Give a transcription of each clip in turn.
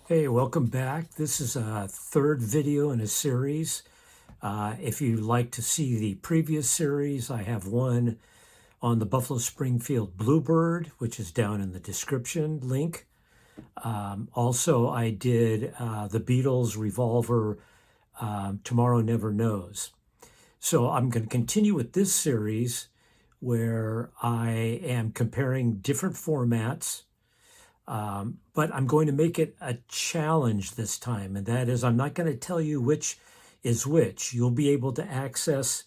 Hey, welcome back. This is a third video in a series. If you'd like to see the previous series, I have one on the Buffalo Springfield Bluebird, which is down in the description link. Also, I did the Beatles Revolver, Tomorrow Never Knows. So I'm going to continue with this series where I am comparing different formats. But I'm going to make it a challenge this time, and that is I'm not going to tell you which is which. You'll be able to access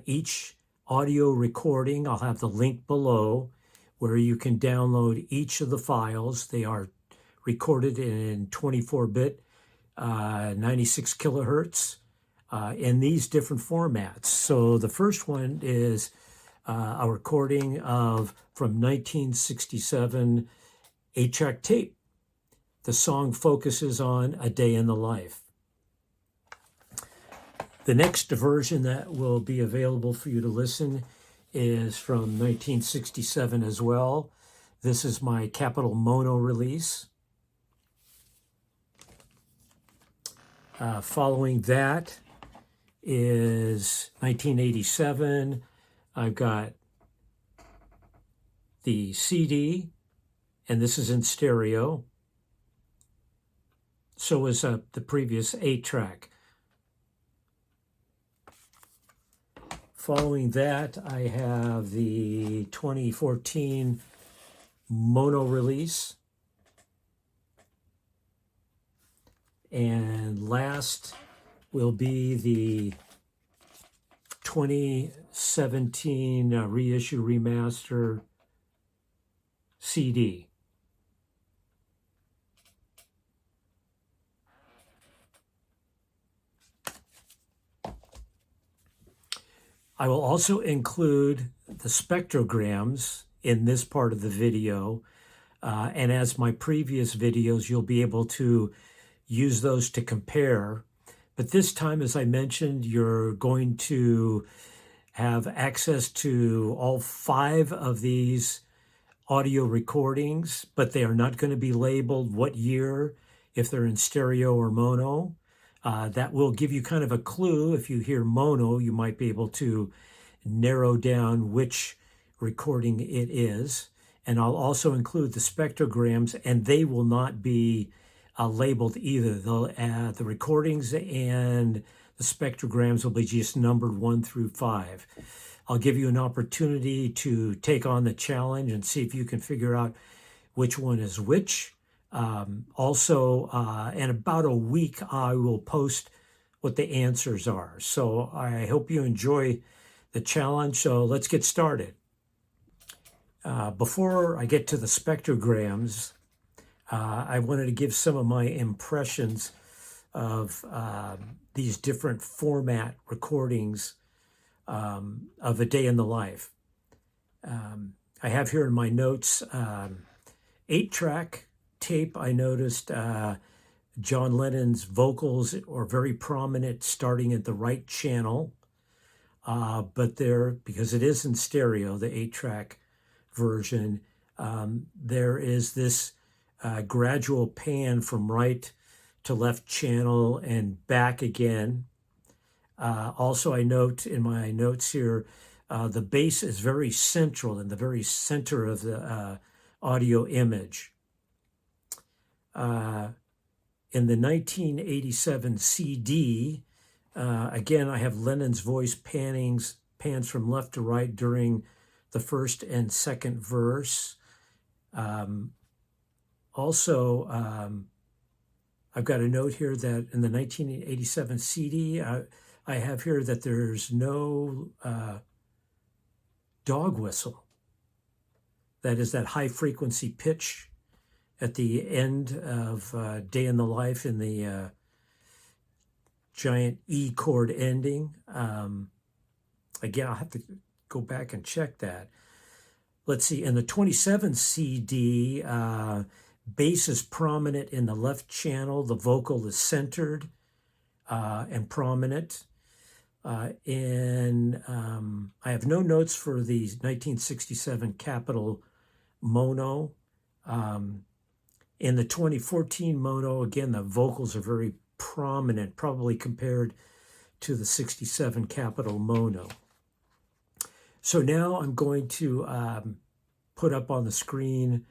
each audio recording. I'll have the link below where you can download each of the files. They are recorded in 24-bit, 96 kilohertz, in these different formats. So the first one is a recording from 1967 8-track tape. The song focuses on a day in the life. The next version that will be available for you to listen is from 1967 as well. This is my Capitol Mono release. Following that is 1987. I've got the CD, and this is in stereo. So is the previous 8-track. Following that, I have the 2014 mono release. And last will be the 2017 reissue remaster CD. I will also include the spectrograms in this part of the video. And as my previous videos, you'll be able to use those to compare. But this time, as I mentioned, you're going to have access to all 5 of these audio recordings, but they are not going to be labeled what year, if they're in stereo or mono. That will give you kind of a clue. If you hear mono, you might be able to narrow down which recording it is. And I'll also include the spectrograms, and they will not be labeled either. The recordings and the spectrograms will be just numbered 1 through 5. I'll give you an opportunity to take on the challenge and see if you can figure out which one is which. Also, in about a week, I will post what the answers are. So I hope you enjoy the challenge. So let's get started. Before I get to the spectrograms, I wanted to give some of my impressions of these different format recordings of a day in the life. I have here in my notes 8-track tape. I noticed John Lennon's vocals are very prominent starting at the right channel, but because it is in stereo, the 8-track version, there is this gradual pan from right to left channel and back again. Also, I note in my notes here, the bass is very central in the very center of the audio image. In the 1987 CD, again, I have Lennon's voice pans from left to right during the first and second verse. Also, I've got a note here that in the 1987 CD, I have here that there's no dog whistle. That is that high frequency pitch at the end of Day in the Life in the giant E chord ending. Again, I'll have to go back and check that. Let's see, in the 27 CD, bass is prominent in the left channel. The vocal is centered and prominent. I have no notes for the 1967 Capitol Mono. In the 2014 mono, again, the vocals are very prominent, probably compared to the 67 Capitol mono. So now I'm going to put up on the screen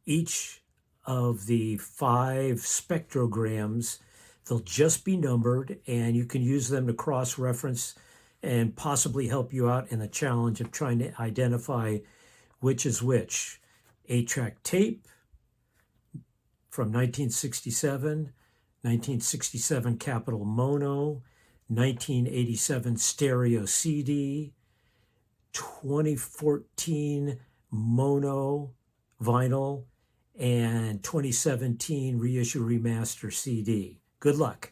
each of the 5 spectrograms. They'll just be numbered, and you can use them to cross-reference and possibly help you out in the challenge of trying to identify which is which. 8-track tape from 1967, 1967 Capitol mono, 1987 stereo CD, 2014 mono vinyl, and 2017 reissue remaster CD. Good luck.